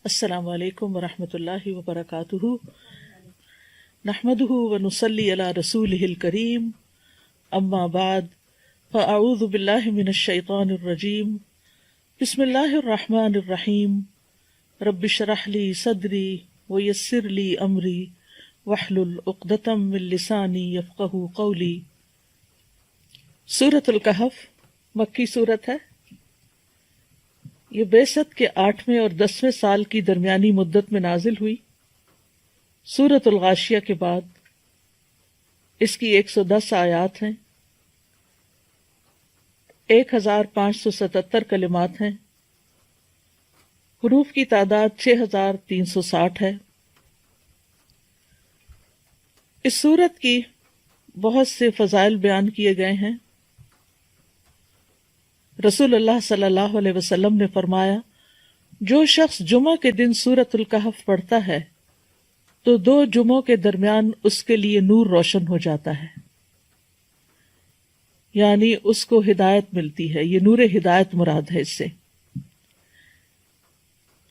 السلام علیکم ورحمۃ اللہ وبرکاتہ۔ نحمده ونصلی علی رسولہ الکریم، اما بعد فاعوذ باللہ من الشیطان الرجیم، بسم اللہ الرحمن الرحیم۔ رب اشرح لی صدری ویسر لی امری واحلل عقدۃ من لسانی یفقہوا قولی۔ سورۃ الکہف مکی سورت ہے۔ یہ بعثت کے 8ویں اور 10ویں سال کی درمیانی مدت میں نازل ہوئی۔ سورۃ الغاشیہ کے بعد اس کی 110 آیات ہیں، 1577 کلمات ہیں، حروف کی تعداد 6360 ہے۔ اس سورت کی بہت سے فضائل بیان کیے گئے ہیں۔ رسول اللہ صلی اللہ علیہ وسلم نے فرمایا، جو شخص جمعہ کے دن سورۃ الکہف پڑھتا ہے تو 2 جمعوں کے درمیان اس کے لیے نور روشن ہو جاتا ہے، یعنی اس کو ہدایت ملتی ہے۔ یہ نور ہدایت مراد ہے اس سے،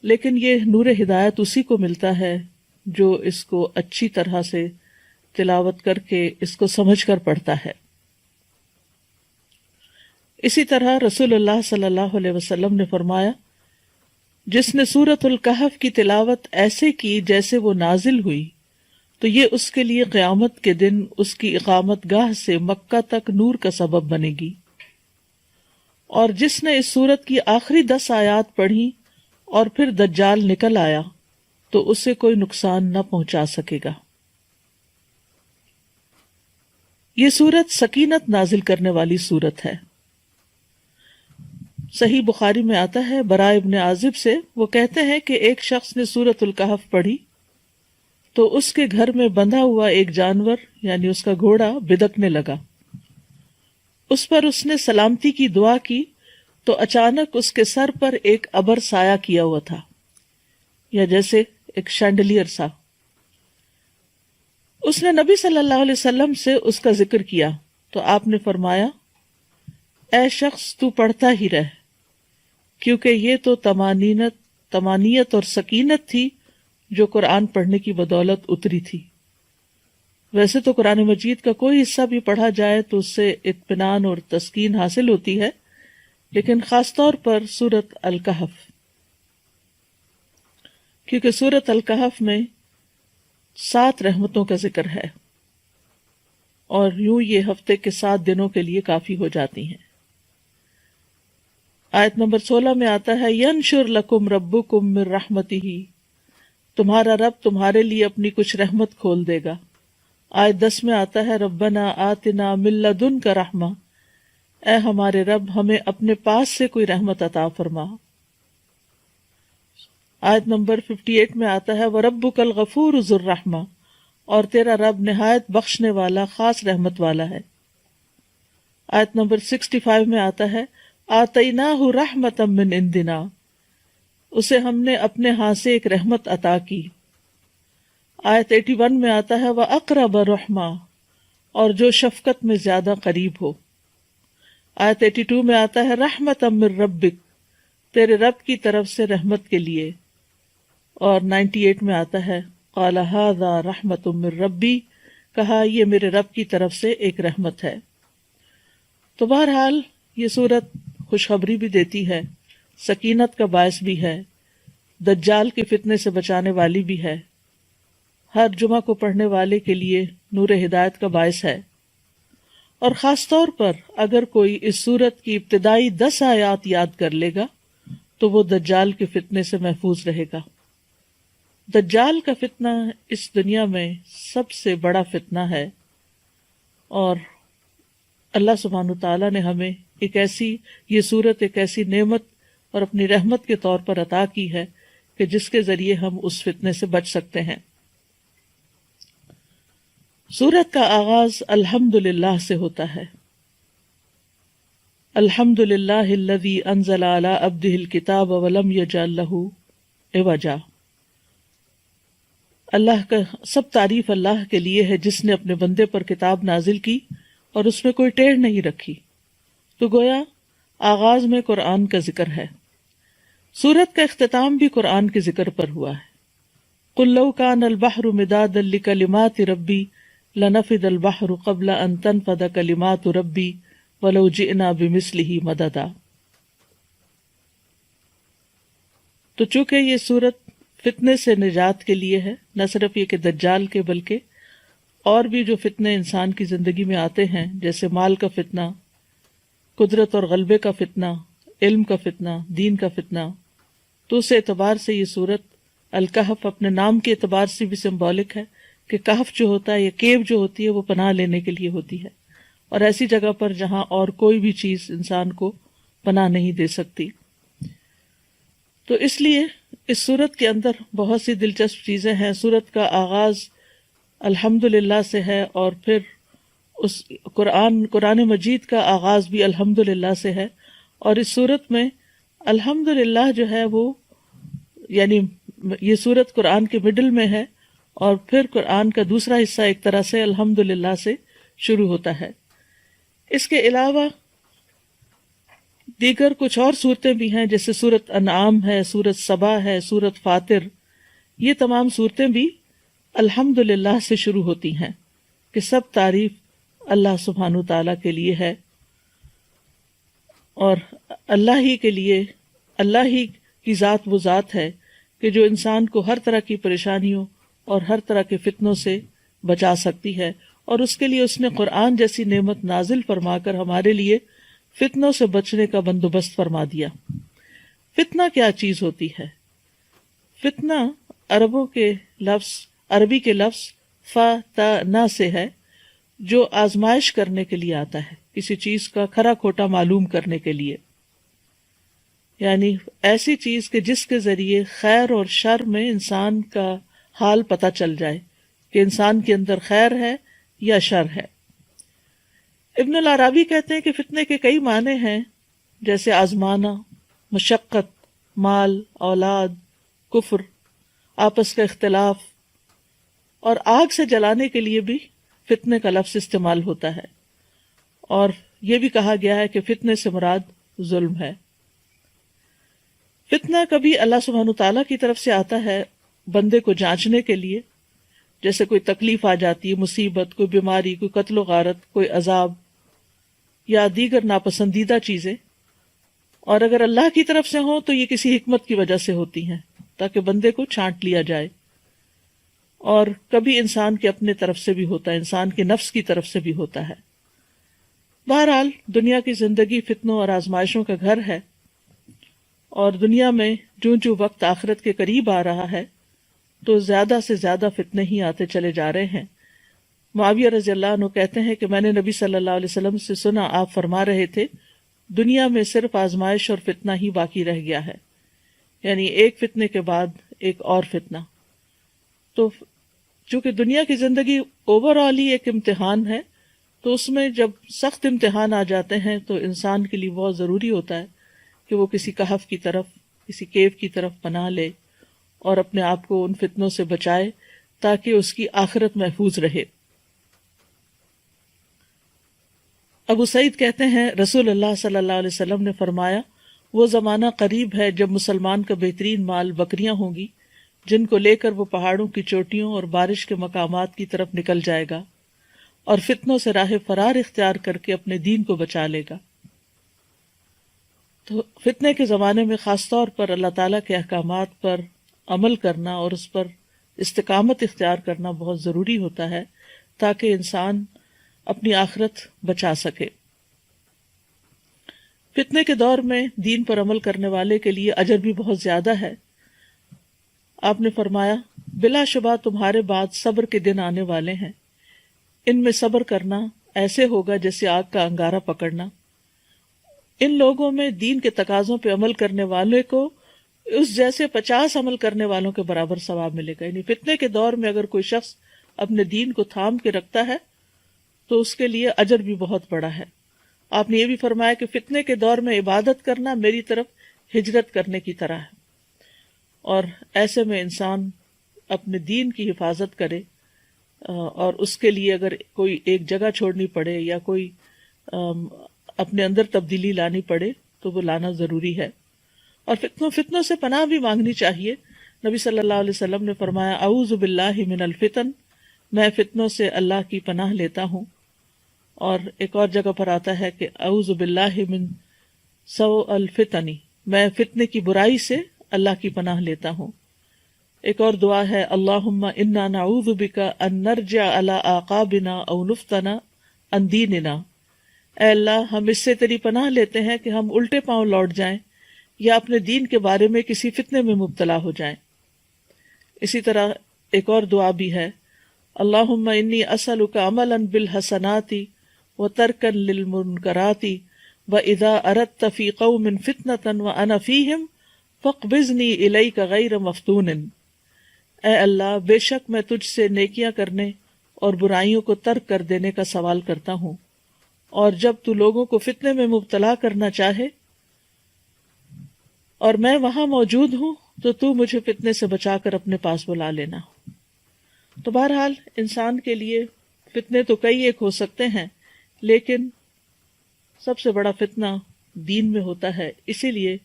لیکن یہ نور ہدایت اسی کو ملتا ہے جو اس کو اچھی طرح سے تلاوت کر کے اس کو سمجھ کر پڑھتا ہے۔ اسی طرح رسول اللہ صلی اللہ علیہ وسلم نے فرمایا، جس نے سورۃ الکہف کی تلاوت ایسے کی جیسے وہ نازل ہوئی تو یہ اس کے لیے قیامت کے دن اس کی اقامت گاہ سے مکہ تک نور کا سبب بنے گی، اور جس نے اس سورت کی آخری 10 آیات پڑھی اور پھر دجال نکل آیا تو اسے کوئی نقصان نہ پہنچا سکے گا۔ یہ سورت سکینت نازل کرنے والی سورت ہے۔ صحیح بخاری میں آتا ہے، براء ابن عازب سے، وہ کہتے ہیں کہ ایک شخص نے سورۃ الکہف پڑھی تو اس کے گھر میں بندھا ہوا ایک جانور یعنی اس کا گھوڑا بدکنے لگا۔ اس پر اس نے سلامتی کی دعا کی تو اچانک اس کے سر پر ایک ابر سایہ کیا ہوا تھا، یا جیسے ایک شینڈلیئر سا۔ اس نے نبی صلی اللہ علیہ وسلم سے اس کا ذکر کیا تو آپ نے فرمایا، اے شخص تو پڑھتا ہی رہ، کیونکہ یہ تو طمانینت اور سکینت تھی جو قرآن پڑھنے کی بدولت اتری تھی۔ ویسے تو قرآن مجید کا کوئی حصہ بھی پڑھا جائے تو اس سے اطمینان اور تسکین حاصل ہوتی ہے، لیکن خاص طور پر سورۃ الکہف، کیونکہ سورۃ الکہف میں 7 رحمتوں کا ذکر ہے، اور یوں یہ ہفتے کے 7 دنوں کے لیے کافی ہو جاتی ہیں۔ آیت نمبر 16 میں آتا ہے، ینشر لکم ربکم من رحمتہ، تمہارا رب تمہارے لیے اپنی کچھ رحمت کھول دے گا۔ آیت 10 میں آتا ہے، ربنا آتنا من لدنک رحمہ، اے ہمارے رب ہمیں اپنے پاس سے کوئی رحمت عطا فرما۔ آیت نمبر 58 میں آتا ہے، وربک الغفور ذو الرحمہ، اور تیرا رب نہایت بخشنے والا خاص رحمت والا ہے۔ آیت نمبر 65 میں آتا ہے، آتیناہ رحمۃ من عندنا، اسے ہم نے اپنے ہاں سے ایک رحمت عطا کی۔ آیت 81 میں آتا ہے، وَأَقْرَبَ رَحْمَةً، اور جو شفقت میں زیادہ قریب ہو۔ آیت 82 میں آتا ہے، رحمۃ من ربک، تیرے رب کی طرف سے رحمت کے لیے۔ اور 98 میں آتا ہے، قال هذا رحمۃ من ربی، کہا یہ میرے رب کی طرف سے ایک رحمت ہے۔ تو بہرحال یہ سورت خوشخبری بھی دیتی ہے، سکینت کا باعث بھی ہے، دجال کے فتنے سے بچانے والی بھی ہے، ہر جمعہ کو پڑھنے والے کے لیے نور ہدایت کا باعث ہے، اور خاص طور پر اگر کوئی اس سورت کی ابتدائی 10 آیات یاد کر لے گا تو وہ دجال کے فتنے سے محفوظ رہے گا۔ دجال کا فتنہ اس دنیا میں سب سے بڑا فتنہ ہے، اور اللہ سبحانہ وتعالیٰ نے ہمیں یہ سورت ایک ایسی نعمت اور اپنی رحمت کے طور پر عطا کی ہے کہ جس کے ذریعے ہم اس فتنے سے بچ سکتے ہیں۔ سورت کا آغاز الحمدللہ سے ہوتا ہے۔ الحمدللہ الذی انزل علی عبدہ الکتاب ولم یجعل لہ عوجا، اللہ کا سب تعریف اللہ کے لیے ہے جس نے اپنے بندے پر کتاب نازل کی اور اس میں کوئی ٹیڑھ نہیں رکھی۔ تو گویا آغاز میں قرآن کا ذکر ہے۔ سورت کا اختتام بھی قرآن کے ذکر پر ہوا ہے. قُلْ لَوْ كَانَ الْبَحْرُ مِدَادًا لِكَلِمَاتِ رَبِّي لَنَفِدَ الْبَحْرُ قَبْلَ أَن تَنْفَدَ كَلِمَاتُ رَبِّي وَلَوْ جِئْنَا بِمِثْلِهِ مَدَدًا. تو چونکہ یہ سورت فتنے سے نجات کے لیے ہے، نہ صرف یہ کہ دجال کے بلکہ اور بھی جو فتنے انسان کی زندگی میں آتے ہیں، جیسے مال کا فتنہ، قدرت اور غلبے کا فتنہ، علم کا فتنہ، دین کا فتنہ، تو اس اعتبار سے یہ سورت الکہف اپنے نام کے اعتبار سے بھی سمبولک ہے کہ کہف جو ہوتا ہے یا کیو جو ہوتی ہے وہ پناہ لینے کے لیے ہوتی ہے، اور ایسی جگہ پر جہاں اور کوئی بھی چیز انسان کو پناہ نہیں دے سکتی. تو اس لیے اس سورت کے اندر بہت سی دلچسپ چیزیں ہیں. سورت کا آغاز الحمدللہ سے ہے، اور پھر اس قرآن مجید کا آغاز بھی الحمدللہ سے ہے، اور اس سورت میں الحمدللہ جو ہے وہ یعنی یہ سورت قرآن کے مڈل میں ہے، اور پھر قرآن کا دوسرا حصہ ایک طرح سے الحمدللہ سے شروع ہوتا ہے. اس کے علاوہ دیگر کچھ اور صورتیں بھی ہیں، جیسے سورت انعام ہے، سورت سبا ہے، سورت فاطر. یہ تمام صورتیں بھی الحمدللہ سے شروع ہوتی ہیں کہ سب تعریف اللہ سبحانہ تعالیٰ کے لیے ہے، اور اللہ ہی کے لیے، اللہ ہی کی ذات وہ ذات ہے کہ جو انسان کو ہر طرح کی پریشانیوں اور ہر طرح کے فتنوں سے بچا سکتی ہے، اور اس کے لیے اس نے قرآن جیسی نعمت نازل فرما کر ہمارے لیے فتنوں سے بچنے کا بندوبست فرما دیا. فتنہ کیا چیز ہوتی ہے؟ فتنہ عربی کے لفظ فتنہ سے ہے، جو آزمائش کرنے کے لیے آتا ہے، کسی چیز کا کھرا کھوٹا معلوم کرنے کے لیے، یعنی ایسی چیز کہ جس کے ذریعے خیر اور شر میں انسان کا حال پتہ چل جائے کہ انسان کے اندر خیر ہے یا شر ہے. ابن العربی کہتے ہیں کہ فتنے کے کئی معنی ہیں، جیسے آزمانا، مشقت، مال، اولاد، کفر، آپس کا اختلاف، اور آگ سے جلانے کے لیے بھی فتنے کا لفظ استعمال ہوتا ہے. اور یہ بھی کہا گیا ہے کہ فتنے سے مراد ظلم ہے. فتنہ کبھی اللہ سبحانہ تعالیٰ کی طرف سے آتا ہے بندے کو جانچنے کے لیے، جیسے کوئی تکلیف آ جاتی ہے، مصیبت، کوئی بیماری، کوئی قتل و غارت، کوئی عذاب یا دیگر ناپسندیدہ چیزیں. اور اگر اللہ کی طرف سے ہوں تو یہ کسی حکمت کی وجہ سے ہوتی ہیں تاکہ بندے کو چھانٹ لیا جائے. اور کبھی انسان کے اپنے طرف سے بھی ہوتا ہے، انسان کے نفس کی طرف سے بھی ہوتا ہے. بہرحال دنیا کی زندگی فتنوں اور آزمائشوں کا گھر ہے، اور دنیا میں جو وقت آخرت کے قریب آ رہا ہے تو زیادہ سے زیادہ فتنے ہی آتے چلے جا رہے ہیں. معاویہ رضی اللہ عنہ کہتے ہیں کہ میں نے نبی صلی اللہ علیہ وسلم سے سنا، آپ فرما رہے تھے دنیا میں صرف آزمائش اور فتنہ ہی باقی رہ گیا ہے، یعنی ایک فتنے کے بعد ایک اور فتنہ. تو چونکہ دنیا کی زندگی اوور آل ہی ایک امتحان ہے، تو اس میں جب سخت امتحان آ جاتے ہیں تو انسان کے لیے بہت ضروری ہوتا ہے کہ وہ کسی کہف کی طرف، کسی کیو کی طرف پناہ لے اور اپنے آپ کو ان فتنوں سے بچائے تاکہ اس کی آخرت محفوظ رہے. ابو سعید کہتے ہیں رسول اللہ صلی اللہ علیہ وسلم نے فرمایا، وہ زمانہ قریب ہے جب مسلمان کا بہترین مال بکریاں ہوں گی، جن کو لے کر وہ پہاڑوں کی چوٹیوں اور بارش کے مقامات کی طرف نکل جائے گا اور فتنوں سے راہ فرار اختیار کر کے اپنے دین کو بچا لے گا. تو فتنے کے زمانے میں خاص طور پر اللہ تعالیٰ کے احکامات پر عمل کرنا اور اس پر استقامت اختیار کرنا بہت ضروری ہوتا ہے تاکہ انسان اپنی آخرت بچا سکے. فتنے کے دور میں دین پر عمل کرنے والے کے لیے اجر بھی بہت زیادہ ہے. آپ نے فرمایا، بلا شبہ تمہارے بعد صبر کے دن آنے والے ہیں، ان میں صبر کرنا ایسے ہوگا جیسے آگ کا انگارہ پکڑنا. ان لوگوں میں دین کے تقاضوں پہ عمل کرنے والے کو اس جیسے 50 عمل کرنے والوں کے برابر ثواب ملے گا. یعنی فتنے کے دور میں اگر کوئی شخص اپنے دین کو تھام کے رکھتا ہے تو اس کے لیے اجر بھی بہت بڑا ہے. آپ نے یہ بھی فرمایا کہ فتنے کے دور میں عبادت کرنا میری طرف ہجرت کرنے کی طرح ہے، اور ایسے میں انسان اپنے دین کی حفاظت کرے، اور اس کے لیے اگر کوئی ایک جگہ چھوڑنی پڑے یا کوئی اپنے اندر تبدیلی لانی پڑے تو وہ لانا ضروری ہے. اور فتنوں سے پناہ بھی مانگنی چاہیے. نبی صلی اللہ علیہ وسلم نے فرمایا اعوذ باللہ من الفتن، میں فتنوں سے اللہ کی پناہ لیتا ہوں. اور ایک اور جگہ پر آتا ہے کہ اعوذ باللہ من سوء الفتن، میں فتنے کی برائی سے اللہ کی پناہ لیتا ہوں. ایک اور دعا ہے اللہم انا نعوذ بک ان نرجع علی اعقابنا او نفتن عن دیننا، اے اللہ ہم اس سے تیری پناہ لیتے ہیں کہ ہم الٹے پاؤں لوٹ جائیں یا اپنے دین کے بارے میں کسی فتنے میں مبتلا ہو جائیں. اسی طرح ایک اور دعا بھی ہے اللہم انی اسألک عملا بالحسنات وترکا للمنکرات واذا اردت فی قوم فتنة وانا فیہم فاقبضنی الیک غیر مفتون. اے اللہ بے شک میں تجھ سے نیکیاں کرنے اور برائیوں کو ترک کر دینے کا سوال کرتا ہوں، اور جب تو لوگوں کو فتنے میں مبتلا کرنا چاہے اور میں وہاں موجود ہوں تو مجھے فتنے سے بچا کر اپنے پاس بلا لینا. تو بہرحال انسان کے لیے فتنے تو کئی ایک ہو سکتے ہیں، لیکن سب سے بڑا فتنہ دین میں ہوتا ہے. اسی لیے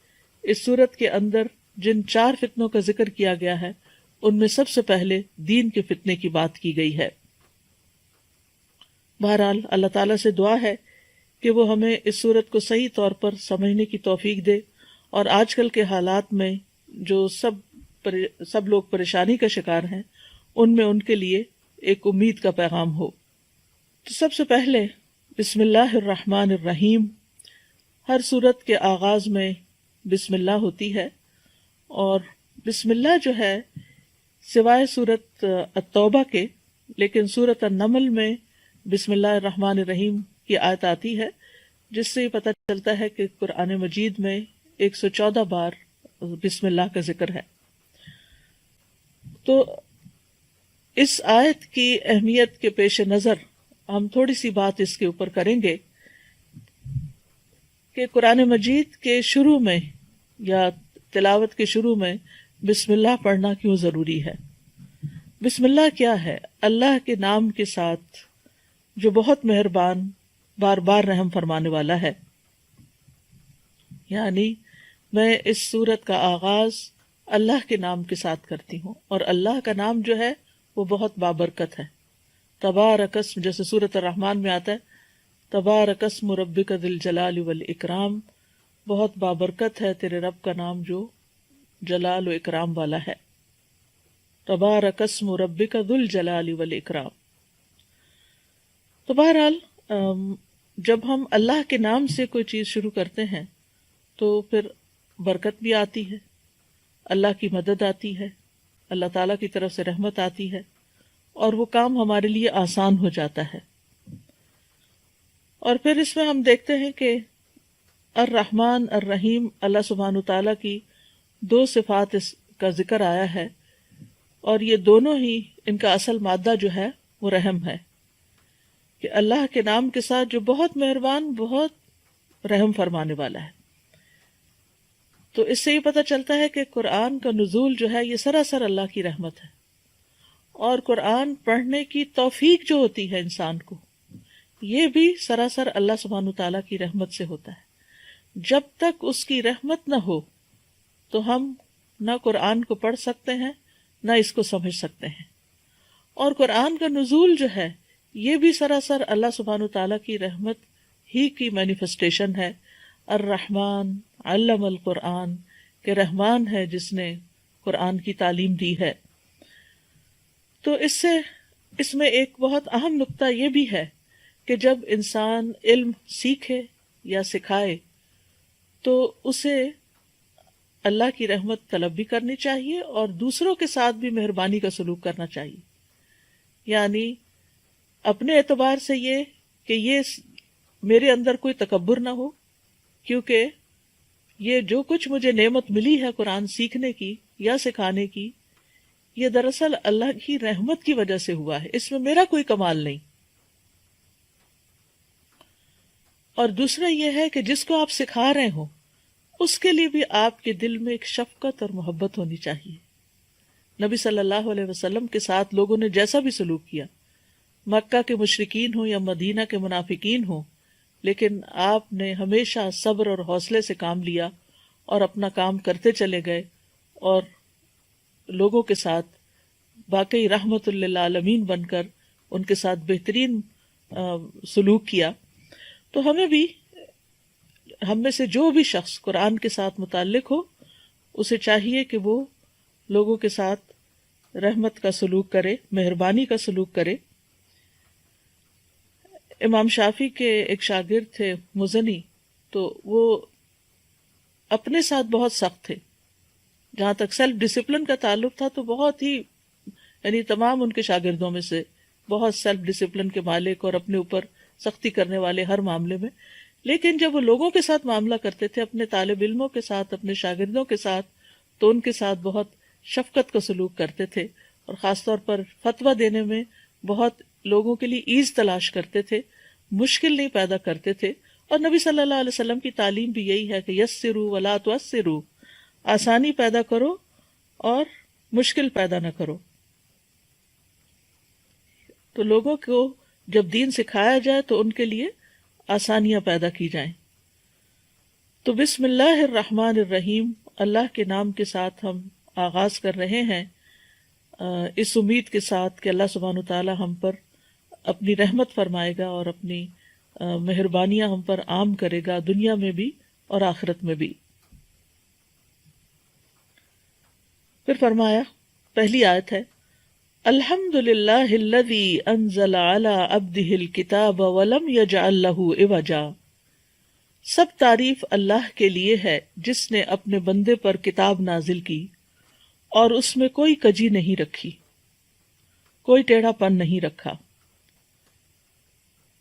اس صورت کے اندر جن 4 فتنوں کا ذکر کیا گیا ہے ان میں سب سے پہلے دین کے فتنے کی بات کی گئی ہے. بہرحال اللہ تعالیٰ سے دعا ہے کہ وہ ہمیں اس صورت کو صحیح طور پر سمجھنے کی توفیق دے، اور آج کل کے حالات میں جو سب لوگ پریشانی کا شکار ہیں ان میں ان کے لیے ایک امید کا پیغام ہو. تو سب سے پہلے بسم اللہ الرحمن الرحیم. ہر صورت کے آغاز میں بسم اللہ ہوتی ہے، اور بسم اللہ جو ہے سوائے صورت التوبہ کے، لیکن صورت النمل میں بسم اللہ الرحمن الرحیم کی آیت آتی ہے، جس سے یہ پتہ چلتا ہے کہ قرآن مجید میں 114 بار بسم اللہ کا ذکر ہے. تو اس آیت کی اہمیت کے پیش نظر ہم تھوڑی سی بات اس کے اوپر کریں گے کہ قرآن مجید کے شروع میں یا تلاوت کے شروع میں بسم اللہ پڑھنا کیوں ضروری ہے. بسم اللہ کیا ہے؟ اللہ کے نام کے ساتھ جو بہت مہربان، بار بار رحم فرمانے والا ہے. یعنی میں اس سورت کا آغاز اللہ کے نام کے ساتھ کرتی ہوں، اور اللہ کا نام جو ہے وہ بہت بابرکت ہے. تبارک اسم، جیسے سورۃ الرحمن میں آتا ہے تبارک اسم ربک ذی الجلال والاکرام، بہت بابرکت ہے تیرے رب کا نام جو جلال و اکرام والا ہے. تبارک اسم ربک ذی الجلال والاکرام. تو بہرحال جب ہم اللہ کے نام سے کوئی چیز شروع کرتے ہیں تو پھر برکت بھی آتی ہے، اللہ کی مدد آتی ہے، اللہ تعالیٰ کی طرف سے رحمت آتی ہے، اور وہ کام ہمارے لیے آسان ہو جاتا ہے. اور پھر اس میں ہم دیکھتے ہیں کہ الرحمن الرحیم، اللہ سبحانہ تعالیٰ کی 2 صفات اس کا ذکر آیا ہے، اور یہ دونوں ہی ان کا اصل مادہ جو ہے وہ رحم ہے، کہ اللہ کے نام کے ساتھ جو بہت مہربان، بہت رحم فرمانے والا ہے. تو اس سے یہ پتہ چلتا ہے کہ قرآن کا نزول جو ہے یہ سراسر اللہ کی رحمت ہے، اور قرآن پڑھنے کی توفیق جو ہوتی ہے انسان کو، یہ بھی سراسر اللہ سبحانہ تعالیٰ کی رحمت سے ہوتا ہے. جب تک اس کی رحمت نہ ہو تو ہم نہ قرآن کو پڑھ سکتے ہیں نہ اس کو سمجھ سکتے ہیں. اور قرآن کا نزول جو ہے یہ بھی سراسر اللہ سبحانہ تعالیٰ کی رحمت ہی کی مینیفسٹیشن ہے. الرحمن علم القرآن، کہ رحمان ہے جس نے قرآن کی تعلیم دی ہے. تو اس میں ایک بہت اہم نقطہ یہ بھی ہے کہ جب انسان علم سیکھے یا سکھائے تو اسے اللہ کی رحمت طلب بھی کرنی چاہیے، اور دوسروں کے ساتھ بھی مہربانی کا سلوک کرنا چاہیے. یعنی اپنے اعتبار سے یہ کہ یہ میرے اندر کوئی تکبر نہ ہو، کیونکہ یہ جو کچھ مجھے نعمت ملی ہے قرآن سیکھنے کی یا سکھانے کی، یہ دراصل اللہ کی رحمت کی وجہ سے ہوا ہے، اس میں میرا کوئی کمال نہیں. اور دوسرا یہ ہے کہ جس کو آپ سکھا رہے ہوں اس کے لیے بھی آپ کے دل میں ایک شفقت اور محبت ہونی چاہیے. نبی صلی اللہ علیہ وسلم کے ساتھ لوگوں نے جیسا بھی سلوک کیا، مکہ کے مشرکین ہوں یا مدینہ کے منافقین ہوں، لیکن آپ نے ہمیشہ صبر اور حوصلے سے کام لیا، اور اپنا کام کرتے چلے گئے اور لوگوں کے ساتھ واقعی رحمت للعالمین بن کر ان کے ساتھ بہترین سلوک کیا، تو ہمیں بھی، ہم میں سے جو بھی شخص قرآن کے ساتھ متعلق ہو اسے چاہیے کہ وہ لوگوں کے ساتھ رحمت کا سلوک کرے، مہربانی کا سلوک کرے۔ امام شافعی کے ایک شاگرد تھے مزنی، تو وہ اپنے ساتھ بہت سخت تھے، جہاں تک سیلف ڈسپلن کا تعلق تھا تو بہت ہی، یعنی تمام ان کے شاگردوں میں سے بہت سیلف ڈسپلن کے مالک اور اپنے اوپر سختی کرنے والے ہر معاملے میں، لیکن جب وہ لوگوں کے ساتھ معاملہ کرتے تھے، اپنے طالب علموں کے ساتھ، اپنے شاگردوں کے ساتھ، تو ان کے ساتھ بہت شفقت کا سلوک کرتے تھے، اور خاص طور پر فتویٰ دینے میں بہت لوگوں کے لیے ایز تلاش کرتے تھے، مشکل نہیں پیدا کرتے تھے۔ اور نبی صلی اللہ علیہ وسلم کی تعلیم بھی یہی ہے کہ یسروا ولا تعسروا، آسانی پیدا کرو اور مشکل پیدا نہ کرو۔ تو لوگوں کو جب دین سکھایا جائے تو ان کے لیے آسانیاں پیدا کی جائیں۔ تو بسم اللہ الرحمن الرحیم، اللہ کے نام کے ساتھ ہم آغاز کر رہے ہیں، اس امید کے ساتھ کہ اللہ سبحانہ وتعالی ہم پر اپنی رحمت فرمائے گا اور اپنی مہربانیاں ہم پر عام کرے گا، دنیا میں بھی اور آخرت میں بھی۔ پھر فرمایا، پہلی آیت ہے، الحمد للہ الذی انزل علی عبدہ الکتاب ولم یجعل لہ عوجا، سب تعریف اللہ کے لیے ہے جس نے اپنے بندے پر کتاب نازل کی اور اس میں کوئی کجی نہیں رکھی، کوئی ٹیڑھا پن نہیں رکھا۔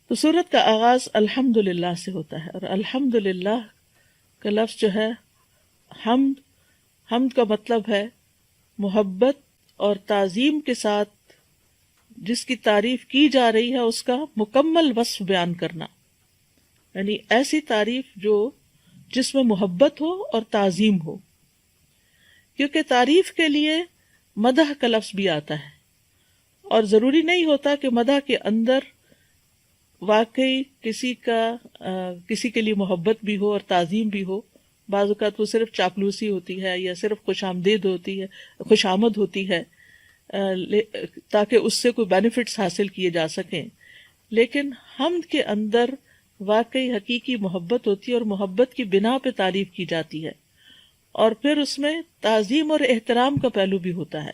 تو سورت کا آغاز الحمد للہ سے ہوتا ہے، اور الحمد للہ کا لفظ جو ہے حمد کا مطلب ہے محبت اور تعظیم کے ساتھ جس کی تعریف کی جا رہی ہے اس کا مکمل وصف بیان کرنا، یعنی ایسی تعریف جس میں محبت ہو اور تعظیم ہو، کیونکہ تعریف کے لیے مدح کا لفظ بھی آتا ہے، اور ضروری نہیں ہوتا کہ مدح کے اندر واقعی کسی کے لیے محبت بھی ہو اور تعظیم بھی ہو۔ بعض اوقات وہ صرف چاپلوسی ہوتی ہے یا صرف خوش آمد ہوتی ہے تاکہ اس سے کوئی بینیفٹس حاصل کیے جا سکیں، لیکن حمد کے اندر واقعی حقیقی محبت ہوتی ہے اور محبت کی بنا پہ تعریف کی جاتی ہے، اور پھر اس میں تعظیم اور احترام کا پہلو بھی ہوتا ہے۔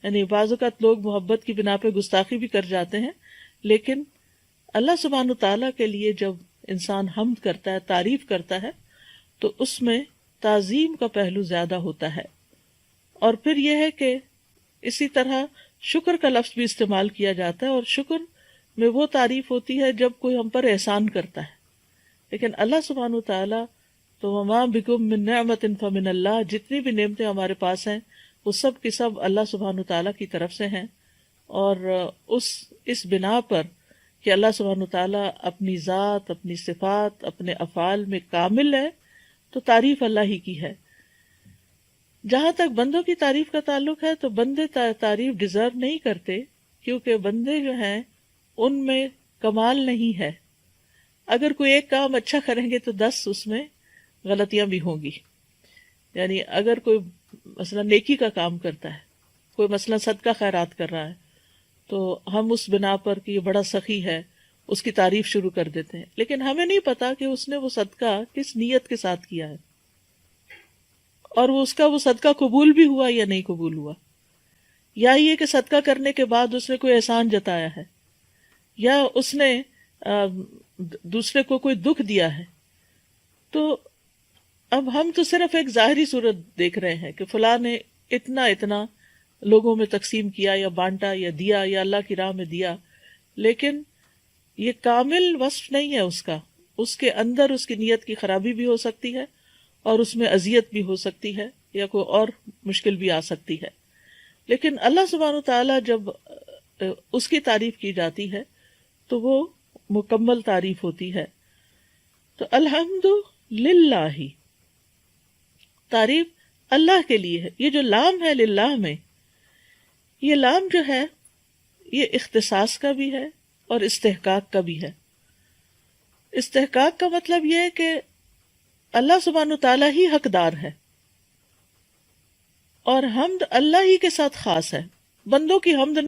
یعنی بعض اوقات لوگ محبت کی بنا پہ گستاخی بھی کر جاتے ہیں، لیکن اللہ سبحانہ تعالیٰ کے لیے جب انسان حمد کرتا ہے، تعریف کرتا ہے، تو اس میں تعظیم کا پہلو زیادہ ہوتا ہے۔ اور پھر یہ ہے کہ اسی طرح شکر کا لفظ بھی استعمال کیا جاتا ہے، اور شکر میں وہ تعریف ہوتی ہے جب کوئی ہم پر احسان کرتا ہے، لیکن اللہ سبحانہ تعالیٰ تو وما بکم من نعمت فمن اللہ، جتنی بھی نعمتیں ہمارے پاس ہیں وہ سب کی سب اللہ سبحانہ تعالیٰ کی طرف سے ہیں، اور اس بنا پر کہ اللہ سبحانہ تعالیٰ اپنی ذات، اپنی صفات، اپنے افعال میں کامل ہے، تو تعریف اللہ ہی کی ہے۔ جہاں تک بندوں کی تعریف کا تعلق ہے تو بندے تعریف ڈیزرو نہیں کرتے، کیونکہ بندے جو ہیں ان میں کمال نہیں ہے۔ اگر کوئی ایک کام اچھا کریں گے تو 10 اس میں غلطیاں بھی ہوں گی۔ یعنی اگر کوئی مثلا نیکی کا کام کرتا ہے، کوئی مثلا صدقہ خیرات کر رہا ہے، تو ہم اس بنا پر کہ یہ بڑا سخی ہے اس کی تعریف شروع کر دیتے ہیں، لیکن ہمیں نہیں پتا کہ اس نے وہ صدقہ کس نیت کے ساتھ کیا ہے، اور وہ صدقہ قبول بھی ہوا یا نہیں قبول ہوا، یا یہ کہ صدقہ کرنے کے بعد اس نے کوئی احسان جتایا ہے، یا اس نے دوسرے کو کوئی دکھ دیا ہے۔ تو اب ہم تو صرف ایک ظاہری صورت دیکھ رہے ہیں کہ فلاں نے اتنا لوگوں میں تقسیم کیا یا بانٹا یا دیا یا اللہ کی راہ میں دیا، لیکن یہ کامل وصف نہیں ہے اس کے اندر اس کی نیت کی خرابی بھی ہو سکتی ہے، اور اس میں اذیت بھی ہو سکتی ہے، یا کوئی اور مشکل بھی آ سکتی ہے۔ لیکن اللہ سبحانہ تعالیٰ جب اس کی تعریف کی جاتی ہے تو وہ مکمل تعریف ہوتی ہے۔ تو الحمد للہ، تعریف اللہ کے لیے ہے۔ یہ جو لام ہے للہ میں، یہ لام جو ہے یہ اختصاص کا بھی ہے اور استحقاق کا بھی ہے۔ استحقاق کا مطلب یہ ہے کہ اللہ سبحانہ تعالیٰ ہی حقدار ہے، اور حمد اللہ ہی کے ساتھ خاص ہے. بندوں کی حمد